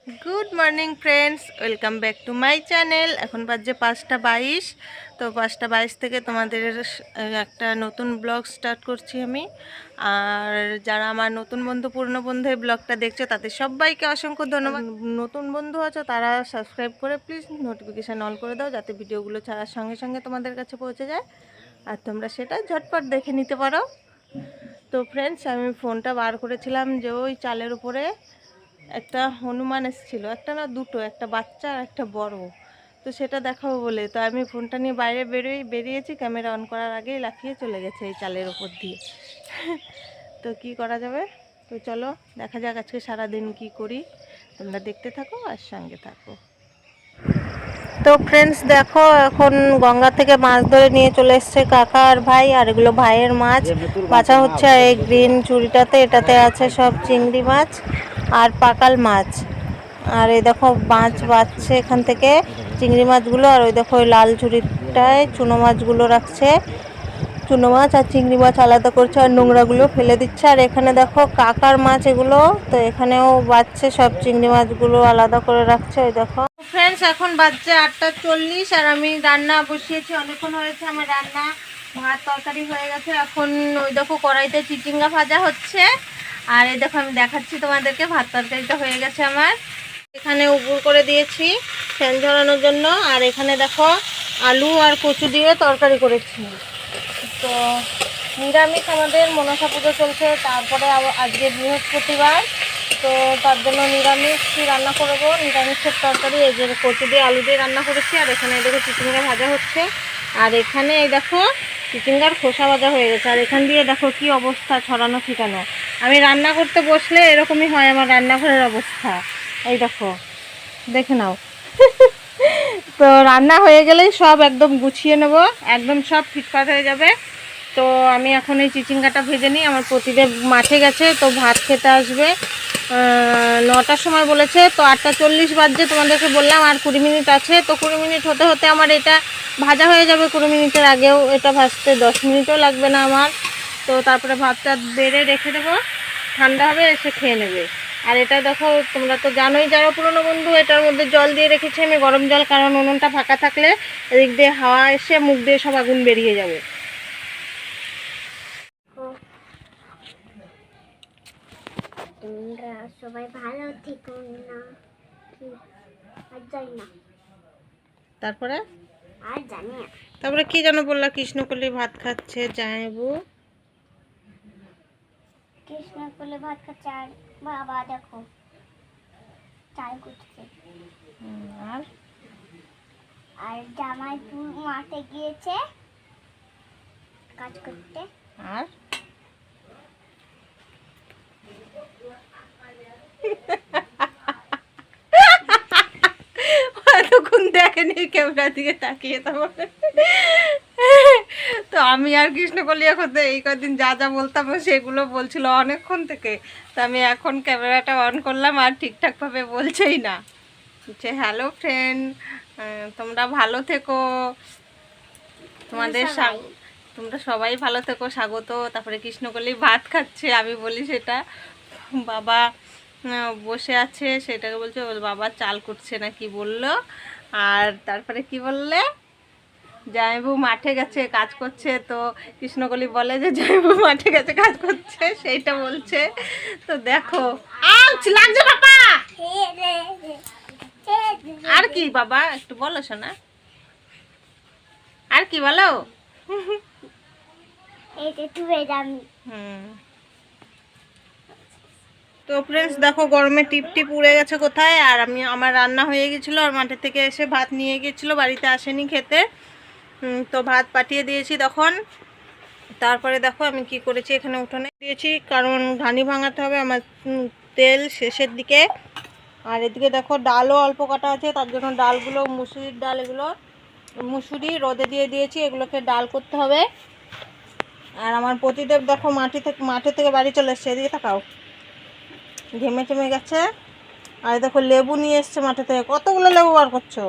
Good morning friends, welcome back to my channel. এখন বাজে 5টা 22। তো 5টা 22 থেকে তোমাদের একটা নতুন ব্লগ স্টার্ট করছি আমি। আর যারা আমার নতুন বন্ধু পুরনো বন্ধু এই ব্লগটা দেখছো তাদের সবাইকে অসংখ্য ধন্যবাদ। নতুন বন্ধু আছো তারা সাবস্ক্রাইব করে প্লিজ নোটিফিকেশান অন করে দাও, যাতে ভিডিওগুলো ছাড়ার সঙ্গে সঙ্গে তোমাদের কাছে পৌঁছে যায় আর তোমরা সেটা ঝটপট দেখে নিতে পারো। তো ফ্রেন্ডস, আমি ফোনটা বার করেছিলাম যে ওই চালের উপরে একটা হনুমান এসেছিলো, একটা না দুটো, একটা বাচ্চা আর একটা বড়। তো সেটা দেখাবো বলে তো আমি ফোনটা নিয়ে বাইরে বেরিয়েছি, ক্যামেরা অন করার আগেই লাফিয়ে চলে গেছে এই চালের ওপর দিয়ে। তো কি করা যাবে, তো চলো দেখা যাক আজকে সারাদিন কি করি, তোমরা দেখতে থাকো আর সঙ্গে থাকো। তো ফ্রেন্ডস দেখো, এখন গঙ্গা থেকে মাছ ধরে নিয়ে চলে এসছে কাকা আর ভাই, আর এগুলো ভাইয়ের মাছ বাছা হচ্ছে। আর এই গ্রিন চুড়িটাতে এটাতে আছে সব চিংড়ি মাছ আর পাকাল মাছ। আর এই দেখো মাছ বাছছে এখান থেকে চিংড়ি মাছগুলো, আর ওই দেখো ওই লাল ঝুড়িটায় চুনো মাছগুলো রাখছে, চুনো মাছ আর চিংড়ি মাছ আলাদা করছে আর নোংরাগুলো ফেলে দিচ্ছে। আর এখানে দেখো কাকার মাছ এগুলো, তো এখানেও বাছছে সব চিংড়ি মাছগুলো আলাদা করে রাখছে। ওই দেখো ফ্রেন্ডস, এখন বাজছে 8টা 40 আর আমি রান্না বসিয়েছি, অনেকক্ষণ হয়েছে আমার রান্না, ভাত তরকারি হয়ে গেছে। এখন ওই দেখো কড়াইতে চিচিঙ্গা ভাজা হচ্ছে, আর এই দেখো আমি দেখাচ্ছি তোমাদেরকে, ভাত তরকারিটা হয়ে গেছে আমার। এখানে উপুর করে দিয়েছি ফ্যান ঝরানোর জন্য, আর এখানে দেখো আলু আর কচু দিয়ে তরকারি করেছি। তো নিরামিষ, আমাদের মনসা পুজো চলছে, তারপরে আজকে বৃহস্পতিবার, তো তার জন্য নিরামিষ রান্না করবো, নিরামিষের তরকারি। এই যে কচু দিয়ে আলু দিয়ে রান্না করেছি, আর এখানে দেখো চিচিঙ্গা ভাজা হচ্ছে, আর এখানে এই দেখো চিচিঙ্গার খোসা ভাজা হয়ে গেছে। আর এখান দিয়ে দেখো কি অবস্থা, ছড়ানো ছিটানো। আমি রান্না করতে বসলে এরকমই হয় আমার রান্নাঘরের অবস্থা, এই দেখো দেখে নাও। তো রান্না হয়ে গেলেই সব একদম গুছিয়ে নেব, একদম সব ফিটফাট হয়ে যাবে। তো আমি এখন এই চিচিঙ্গাটা ভেজে নিই, আমার প্রতিদেব মাঠে গেছে, তো ভাত খেতে আসবে 9টার সময় বলেছে, তো 8টা 40 বাজছে, তোমাদেরকে বললাম আর 20 মিনিট আছে। তো 20 মিনিট হতে হতে আমার এটা ভাজা হয়ে যাবে, 20 মিনিটের আগেও এটা ভাজতে 10 মিনিটও লাগবে না আমার। তো তারপরে ভাতটা বেড়ে রেখে দেবো, ঠান্ডা হবে, এসে খেয়ে নেবে। আর এটা দেখো, তোমরা তো জানোই যারা পুরনো বন্ধু, এটার মধ্যে জল দিয়ে রেখেছি আমি, গরম জল, কারণ উনুনটা ফাঁকা থাকলে এদিক দিয়ে হাওয়া এসে মুখ দিয়ে সব আগুন বেরিয়ে যাবে। তোমরা সবাই ভালো থেকো না, আর যাই না, তারপরে আর জানি না। তারপরে কি যেন বললা, কৃষ্ণকলি ভাত খাচ্ছে জামাইবু। কৃষ্ণ কোলে ভাত খাচ্ছে, আর বাবা দেখো চাল করছে। আর আর জামাইপুর মাঠে গিয়েছে কাজ করতে। আর এতক্ষণ দেখেনি ক্যামেরা দিকে তাকিয়ে, তারপরে তো আমি আর কৃষ্ণকলি এখন এই কদিন যা যা বলতাম সেগুলো বলছিল অনেকক্ষণ থেকে। তো আমি এখন ক্যামেরাটা অন করলাম আর ঠিকঠাকভাবে বলছেই না। যে হ্যালো ফ্রেন্ড, তোমরা ভালো থেকো, তোমাদের তোমরা সবাই ভালো থেকো, স্বাগত। তারপরে কৃষ্ণকলি ভাত খাচ্ছে, আমি বলি সেটা, বাবা বসে আছে সেটাকে বলছে ওর বাবা চাল করছে না কি বললো। আর তারপরে কি বললে, জামাইবু মাঠে গেছে কাজ করছে, তো কৃষ্ণকলি বলে যে জামাইবু মাঠে গেছে কাজ করছে, সেইটা বলছে। তো দেখো লাগছে বাবা, আর কি বাবা একটু বলো শোনা, আর কি বলো। তো ফ্রেন্ডস দেখো গরমে টিপ টিপ উড়ে গেছে কোথায়, আর আমার রান্না হয়ে গেছিলো, আর মাঠের থেকে এসে ভাত নিয়ে গেছিলো, বাড়িতে আসেনি খেতে। তো ভাত পাঠিয়ে দিয়েছি তখন। তারপরে দেখো আমি কি করেছি, এখানে উঠোনে দিয়েছি, কারণ ঘানি ভাঙাতে হবে আমার, তেল শেষের দিকে। আর এদিকে দেখো ডালও অল্প কাটা আছে, তার জন্য ডালগুলো মুসুরির ডাল, এগুলো মুসুরি রোদে দিয়ে দিয়েছি, এগুলোকে ডাল করতে হবে। আর আমার প্রতিদেব দেখো মাঠে থেকে বাড়ি চলে এসছে, এদিকে তাকাও, ঘেমে টেমে গেছে। আর দেখো লেবু নিয়ে এসছে মাঠে থেকে, কতগুলো লেবু বার করছো।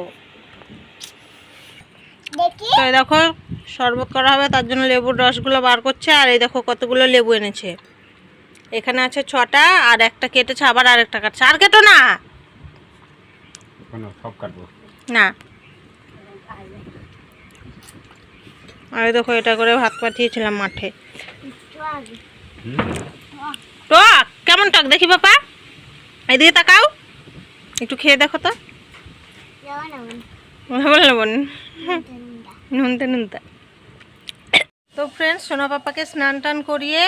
তাই দেখো শরবত করা হবে, তার জন্য লেবুর রসগুলো বার করছে। আর এই দেখো কতগুলো লেবু এনেছে, এখানে আছে 6টা, আর একটা কেটেছে, আবার আরেকটা কাটছে। আর কেটো না, সব কাটবো। না, আরে দেখো এটা করে ভাত পাঠিয়েছিলাম মাঠে। হুম? টক কেমন টক দেখি বাবা, এদিকে তাকাও, একটু খেয়ে দেখো তো। লবণ নুনতে নুনতে। তো ফ্রেন্ডস, সোনা পাপাকে স্নান টান করিয়ে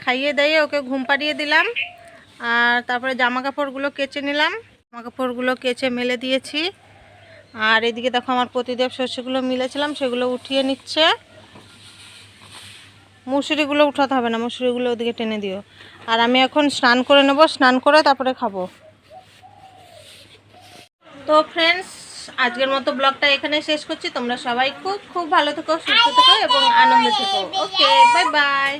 খাইয়ে দিয়ে ওকে ঘুম পাড়িয়ে দিলাম। আর তারপরে জামা কাপড়গুলো কেচে নিলাম, জামা কাপড়গুলো কেচে মেলে দিয়েছি। আর এদিকে দেখো আমার প্রতিদেব শস্যগুলো মিলেছিলাম সেগুলো উঠিয়ে নিচ্ছে। মুসুরিগুলো উঠাতে হবে না, মুসুরিগুলো ওদিকে টেনে দিও। আর আমি এখন স্নান করে নেব, স্নান করে তারপরে খাবো। তো ফ্রেন্ডস, আজকের মতো ব্লগটা এখানে শেষ করছি। তোমরা সবাই খুব খুব ভালো থেকো, সুস্থ থেকো এবং আনন্দে থেকো। ওকে, বাই বাই।